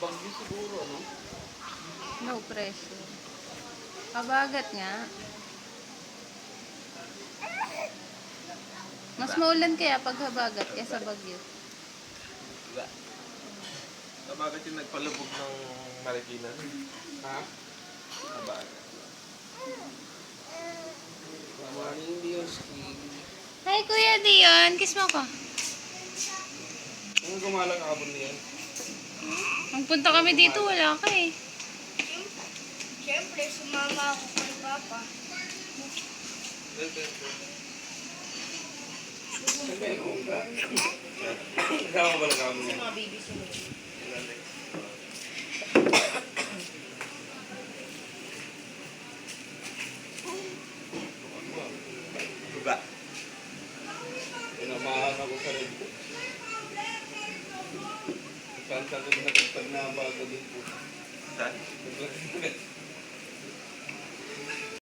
Bagyo siguro, no? Low pressure. Kabagat nga. Mas maulan kaya pag habagat kaysa bagyo. Diba? Kabagat yung nagpalubog ng Marikina. Ha? Kabagat. Morning, Dioski. Hi, Kuya Dion. Kiss mo ko. Ang gumalang abon niyan. Magpunta kami dito, wala ka eh. Siyempre, sumama ako kay Papa. Kasama ba lang abon niyan? Mga baby sila. Diba? Pinamahan ako sa red ko. Saan ko nakapag na bago din po. Saan?